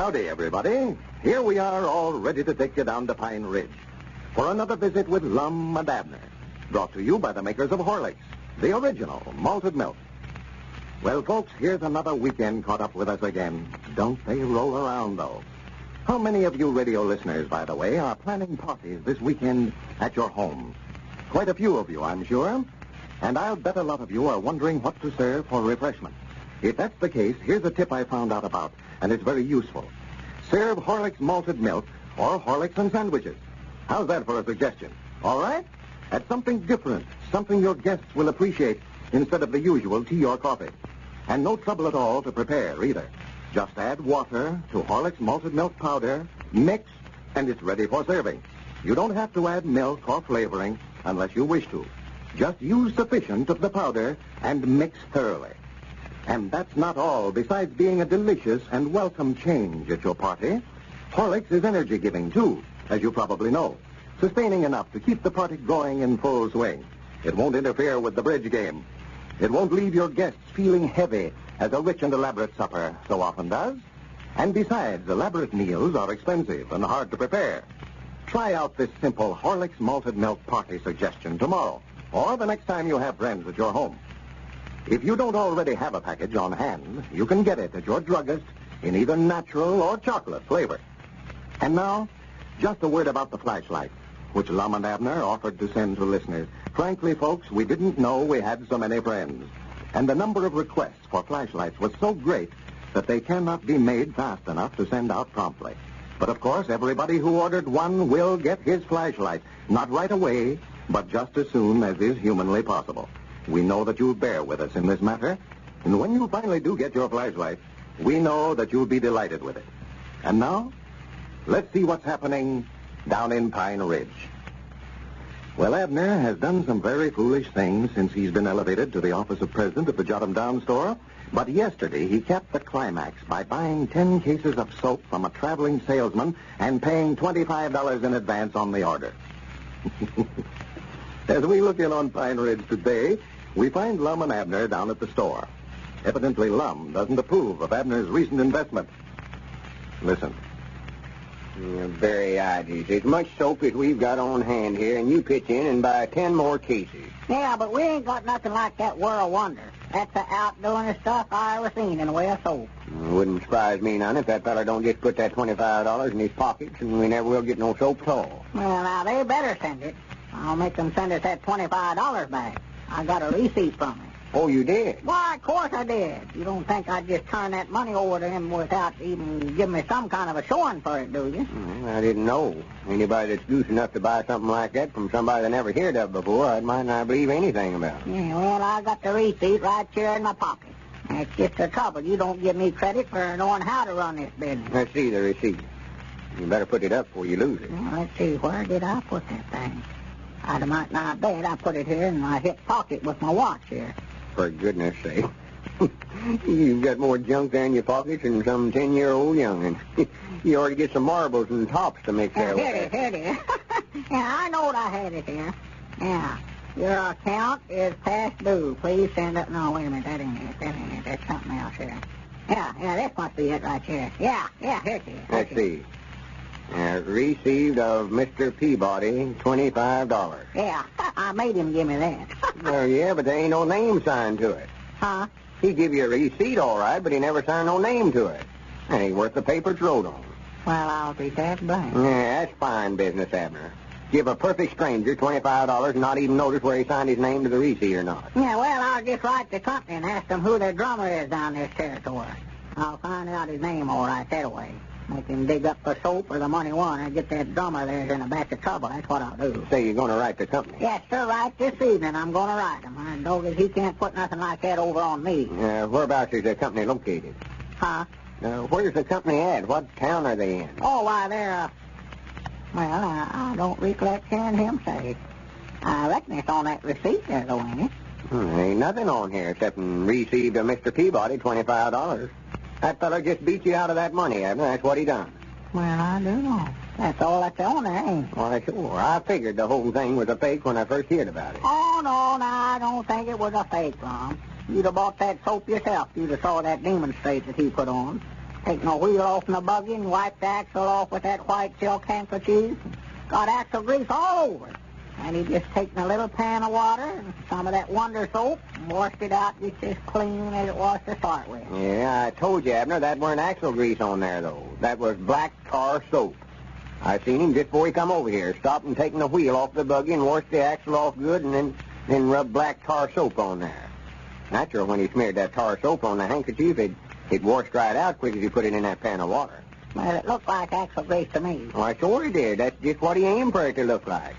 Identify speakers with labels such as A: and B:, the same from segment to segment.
A: Howdy, everybody. Here we are, all ready to take you down to Pine Ridge for another visit with Lum and Abner, brought to you by the makers of Horlicks, the original malted milk. Well, folks, here's another weekend caught up with us again. Don't they roll around, though? How many of you radio listeners, by the way, are planning parties this weekend at your home? Quite a few of you, I'm sure. And I'll bet a lot of you are wondering what to serve for refreshment. If that's the case, here's a tip I found out about, and it's very useful. Serve Horlicks malted milk or Horlicks and sandwiches. How's that for a suggestion? All right? That's something different, something your guests will appreciate instead of the usual tea or coffee. And no trouble at all to prepare, either. Just add water to Horlicks malted milk powder, mix, and it's ready for serving. You don't have to add milk or flavoring unless you wish to. Just use sufficient of the powder and mix thoroughly. And that's not all. Besides being a delicious and welcome change at your party, Horlicks is energy-giving, too, as you probably know, sustaining enough to keep the party going in full swing. It won't interfere with the bridge game. It won't leave your guests feeling heavy, as a rich and elaborate supper so often does. And besides, elaborate meals are expensive and hard to prepare. Try out this simple Horlicks malted milk party suggestion tomorrow, or the next time you have friends at your home. If you don't already have a package on hand, you can get it at your druggist in either natural or chocolate flavor. And now, just a word about the flashlight, which Lum and Abner offered to send to listeners. Frankly, folks, we didn't know we had so many friends. And the number of requests for flashlights was so great that they cannot be made fast enough to send out promptly. But, of course, everybody who ordered one will get his flashlight. Not right away, but just as soon as is humanly possible. We know that you'll bear with us in this matter. And when you finally do get your flashlight, we know that you'll be delighted with it. And now, let's see what's happening down in Pine Ridge. Well, Abner has done some very foolish things since he's been elevated to the office of president of the Jot Em Down store. But yesterday he capped the climax by buying 10 cases of soap from a traveling salesman and paying $25 in advance on the order. As we look in on Pine Ridge today, we find Lum and Abner down at the store. Evidently, Lum doesn't approve of Abner's recent investment. Listen.
B: Very ideas. As much soap as we've got on hand here, and you pitch in and buy 10 more cases.
C: Yeah, but we ain't got nothing like that World Wonder. That's the outdoing stuff I ever seen in the way of soap.
B: Wouldn't surprise me none if that fella don't just put that $25 in his pockets, and we never will get no soap at all.
C: Well, now, they better send it. I'll make them send us that $25 back. I got a receipt from it.
B: Oh, you did?
C: Why, of course I did. You don't think I'd just turn that money over to him without even giving me some kind of a showing for it, do you?
B: I didn't know. Anybody that's goose enough to buy something like that from somebody that never heard of before, I might not believe anything about.
C: Yeah, well, I got the receipt right here in my pocket. That's just the trouble. You don't give me credit for knowing how to run this business.
B: Let's see the receipt. You better put it up before you lose it.
C: Well, let's see. Where did I put that thing? I might not bet. I put it here in my hip pocket with my watch here.
B: For goodness sake. You've got more junk there in your pockets than some 10-year-old young'un. You ought to get some marbles and tops to mix there with
C: it. Here it is. Yeah, I know what I had it here. Yeah. Your account is past due. Please send it. No, wait a minute. That ain't it. That's something else here. Yeah, this must be it right here. Yeah, here it is.
B: Let's see. Received of Mr. Peabody, $25.
C: Yeah, I made him give me that.
B: Well, yeah, but there ain't no name signed to it.
C: Huh?
B: He give you a receipt, all right, but he never signed no name to it. That ain't worth the paper it's wrote on.
C: Well, I'll be that blank.
B: Yeah, that's fine business, Abner. Give a perfect stranger $25 and not even notice where he signed his name to the receipt or not.
C: Yeah, well, I'll just write the company and ask them who their drummer is down this territory. I'll find out his name all right that way. Make him dig up the soap or the money won and get that drummer there's in a batch of trouble. That's what I'll do.
B: Say you're going to write the company?
C: Yes, sir, right this evening I'm going to write him. I know that he can't put nothing like that over on me.
B: Whereabouts is the company located?
C: Huh?
B: Where's the company at? What town are they in?
C: Oh, why, they're, well, I don't recollect hearing him say. I reckon it's on that receipt there, though, ain't it?
B: Ain't nothing on here except received of Mr. Peabody, $25. That fella just beat you out of that money, Abner. That's what he done.
C: Well, I do know. That's all that's on there, ain't it?
B: Why, sure. I figured the whole thing was a fake when I first heard about it.
C: Oh, no, I don't think it was a fake, Lum. You'd have bought that soap yourself. You'd have saw that demonstrate that he put on. taking the wheel off in the buggy and wiped the axle off with that white silk handkerchief. Got axle grease all over it. And he just taken a little pan of water and some of that Wonder soap and washed it out just as clean as it was to start with.
B: Yeah, I told you, Abner, that weren't axle grease on there, though. That was black tar soap. I seen him just before he come over here, stop and taking the wheel off the buggy and washed the axle off good and then rub black tar soap on there. Natural, when he smeared that tar soap on the handkerchief, it washed right out quick as he put it in that pan of water.
C: Well, it looked like axle grease to me.
B: Why, sure he did. That's just what he aimed for it to look like.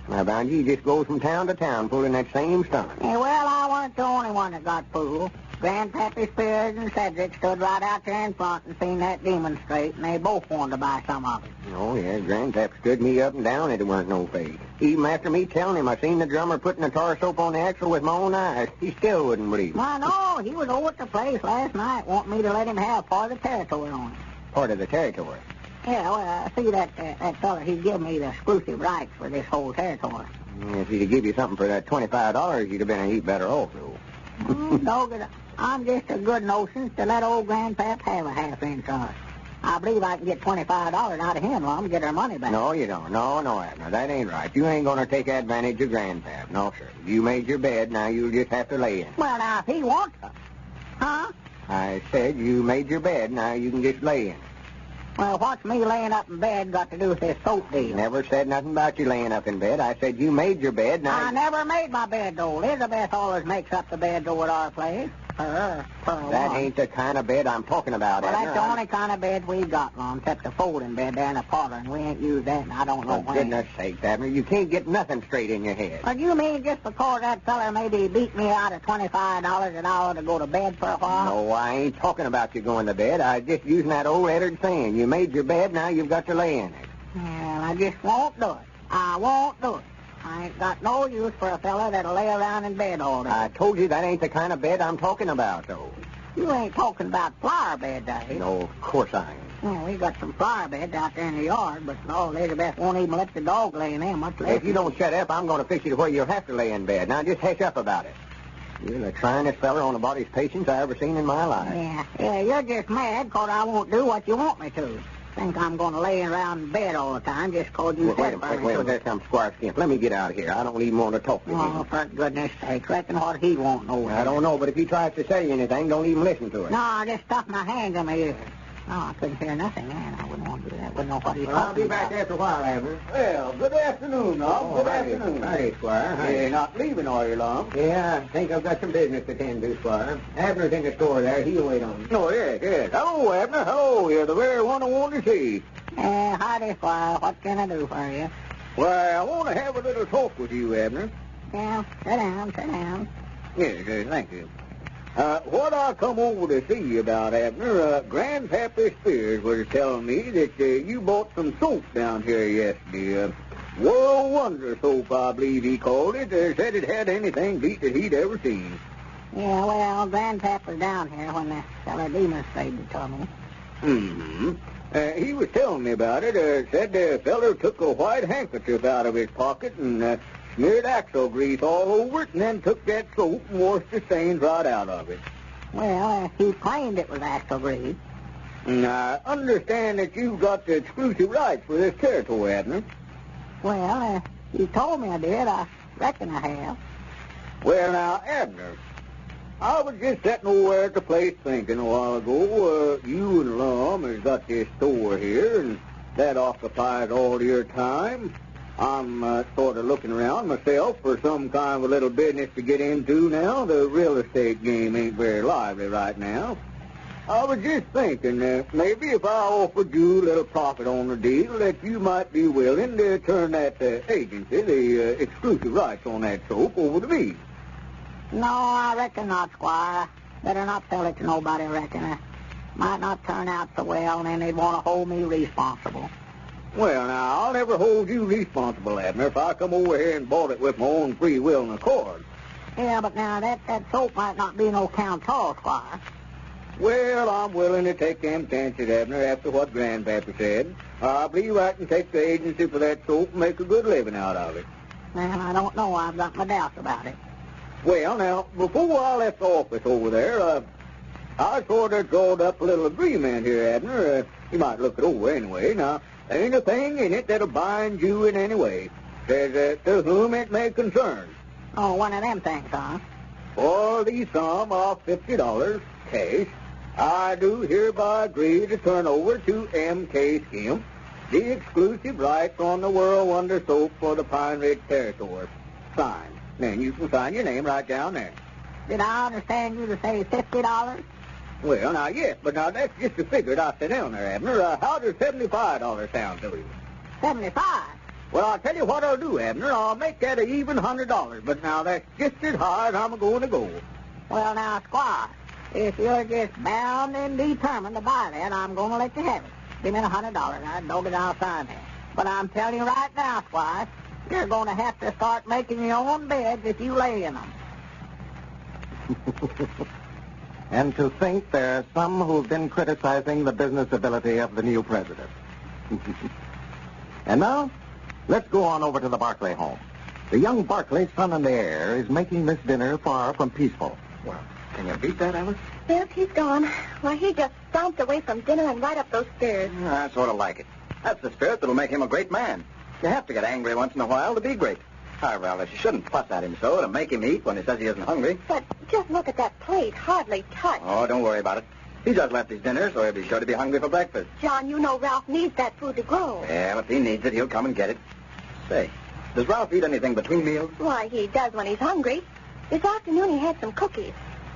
B: Now, bound you, he just goes from town to town pulling that same stunt.
C: Yeah, well, I wasn't the only one that got fooled. Grandpappy Spears and Cedric stood right out there in front and seen that demonstrate, and they both wanted to buy some of it.
B: Oh, yeah, Grandpap stood me up and down, and it weren't no fake. Even after me telling him I seen the drummer putting the tar soap on the axle with my own eyes, he still wouldn't believe it.
C: Why, no, he was over at the place last night wanting me to let him have part of the territory on it.
B: Part of the territory?
C: Yeah, well, see, that fella, he give me the exclusive rights for this whole territory.
B: If he'd give you something for that $25, you'd have been a heap better off, though.
C: Dog, I'm just a good notion to let old Grandpap have a half-inch on it. I believe I can get $25 out of him, Lum, get her money back.
B: No, you don't. No, Abner, that ain't right. You ain't going to take advantage of Grandpap. No, sir. You made your bed, now you'll just have to lay in it.
C: Well, now, if he wants to. Huh?
B: I said you made your bed, now you can just lay in it.
C: Well, what's me laying up in bed got to do with this soap deal?
B: Never said nothing about you laying up in bed. I said you made your bed, now...
C: I never made my bed, though. Elizabeth always makes up the beds over at our place.
B: That ain't the kind of bed I'm talking about,
C: Well,
B: Abner.
C: that's the only kind of bed we got, Lum, except the folding bed there in the parlor, and we ain't used that, and I don't know
B: For
C: when.
B: goodness sake, Abner, you can't get nothing straight in your head.
C: Well, you mean just because that feller maybe beat me out of $25 an hour to go to bed for a while?
B: No, I ain't talking about you going to bed. I was just using that old Eddard saying. You made your bed, now you've got to lay in it.
C: Well, I just won't do it. I won't do it. I ain't got no use for a fella that'll lay around in bed all day.
B: I told you that ain't the kind of bed I'm talking about, though.
C: You ain't talking about flower beds, are you?
B: No, of course I ain't.
C: Well, we got some flower beds out there in the yard, but no, Elizabeth won't even let the dog lay in them, much less...
B: If you don't shut up, I'm going to fix you to where you'll have to lay in bed. Now, just hush up about it. You're the tryingest feller on a body's patience I ever seen in my life.
C: Yeah, you're just mad 'cause I won't do what you want me to. Think I'm going to lay around in bed all the time just 'cause you said
B: Wait a minute, there comes Squire Skimp. Let me get out of here. I don't even want to talk to him.
C: Oh, for goodness sake, reckon what he won't know.
B: I don't know, but if he tries to say anything, don't even listen to it.
C: No, I just stuffed my hands in my ears. No, I couldn't hear nothing, man. I wouldn't want to do that. Wouldn't know what he's talking about.
B: I'll be back after a while, Abner.
D: Well, good afternoon, Lum. Good afternoon.
B: Hi, Squire. Hi.
D: You're not leaving, are you, Lum?
B: Yeah, I think I've got some business to tend to, Squire. Abner's in the store there. He'll wait on me.
D: Oh, yes. Hello, Abner. Hello. You're the very one I wanted to see.
C: Howdy, Squire. What can I do for you?
D: Why, I want to have a little talk with you, Abner.
C: Yeah, sit down.
D: Yes, thank you. What I come over to see you about, Abner, Grandpappy Spears was telling me that you bought some soap down here yesterday. World Wonder soap, I believe he called it. Said it had anything beat that he'd ever seen.
C: Yeah, well, Grandpap was down here when the fella demonstrated to me.
D: Mm-hmm. He was telling me about it. Said the feller took a white handkerchief out of his pocket and smeared axle grease all over it and then took that soap and washed the stains right out of it.
C: Well, he claimed it was axle grease.
D: And I understand that you've got the exclusive rights for this territory, Abner.
C: Well, he told me I did. I reckon I have.
D: Well, now, Abner, I was just sitting over there at the place thinking a while ago, you and Lum has got this store here, and that occupies all your time. I'm sort of looking around myself for some kind of a little business to get into now. The real estate game ain't very lively right now. I was just thinking that maybe if I offered you a little profit on the deal, that you might be willing to turn that agency, the exclusive rights on that soap, over to me.
C: No, I reckon not, Squire. Better not sell it to nobody, I reckon. It might not turn out so well, and then they'd want to hold me responsible.
D: Well, now, I'll never hold you responsible, Abner, if I come over here and bought it with my own free will and accord.
C: Yeah, but now that soap might not be no count tall, Squire.
D: Well, I'm willing to take them chances, Abner, after what Grandpappy said. I believe I can take the agency for that soap and make a good living out of it.
C: Well, I don't know. I've got my doubts about it.
D: Well, now, before I left the office over there, I sort of drawed up a little agreement here, Abner. You might look it over anyway. Now, there ain't a thing in it that'll bind you in any way. Says to whom it may concern.
C: Oh, one of them things, huh?
D: For the sum of $50 cash, I do hereby agree to turn over to M.K. Skimp the exclusive rights on the World Wonder Soap for the Pine Ridge Territory. Signed. Then you can sign your name right down there.
C: Did I understand you to say $50?
D: Well, now, yes, but now that's just the figure I set down there, Abner. How does $75 sound to you?
C: 75?
D: Well, I'll tell you what I'll do, Abner. I'll make that an even $100, but now that's just as high as I'm going to go.
C: Well, now, Squire, if you're just bound and determined to buy that, I'm going to let you have it. Give me $100. I know that I'll sign it. But I'm telling you right now, Squire, you're going to have to start making your own beds if you lay in them.
A: And to think there are some who've been criticizing the business ability of the new president. And now, let's go on over to the Barclay home. The young Barclay, son and heir, is making this dinner far from peaceful.
B: Well, can you beat that, Alice?
E: Yes, he's gone. Why, he just stomped away from dinner and right up those stairs.
B: I sort of like it. That's the spirit that'll make him a great man. You have to get angry once in a while to be great. However, Alice, you shouldn't fuss at him so to make him eat when he says he isn't hungry.
E: But just look at that plate, hardly touched.
B: Oh, don't worry about it. He just left his dinner, so he'll be sure to be hungry for breakfast.
E: John, you know Ralph needs that food to grow.
B: Well, if he needs it, he'll come and get it. Say, does Ralph eat anything between meals?
E: Why, he does when he's hungry. This afternoon he had some cookies.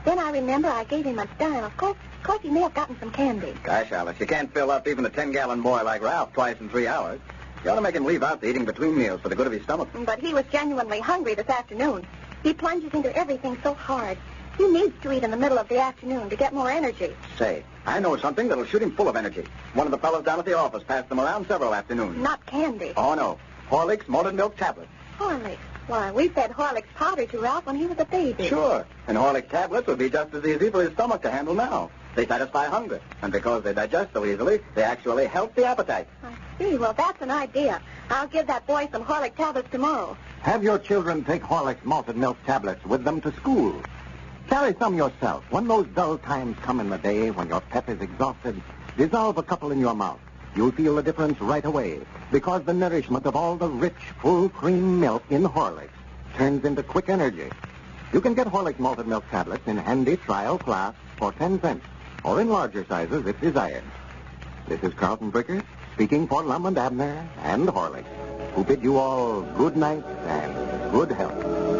E: Then I remember I gave him a dime. Of course he may have gotten some candy.
B: Gosh, Alice, you can't fill up even a 10-gallon boy like Ralph twice in 3 hours. You ought to make him leave out the eating between meals for the good of his stomach.
E: But he was genuinely hungry this afternoon. He plunges into everything so hard. He needs to eat in the middle of the afternoon to get more energy.
B: Say, I know something that'll shoot him full of energy. One of the fellows down at the office passed them around several afternoons.
E: Not candy.
B: Oh, no. Horlicks malted milk tablets.
E: Horlicks. Why, we fed Horlicks powder to Ralph when he was a baby.
B: Sure. And Horlicks tablets would be just as easy for his stomach to handle now. They satisfy hunger. And because they digest so easily, they actually help the appetite.
E: I see. Well, that's an idea. I'll give that boy some Horlicks tablets tomorrow.
A: Have your children take Horlicks malted milk tablets with them to school. Carry some yourself. When those dull times come in the day, when your pep is exhausted, dissolve a couple in your mouth. You'll feel the difference right away, because the nourishment of all the rich, full cream milk in Horlicks turns into quick energy. You can get Horlicks malted milk tablets in handy trial flasks for 10 cents, or in larger sizes if desired. This is Carlton Bricker, speaking for Lum and Abner and Horlicks, who bid you all good night and good health.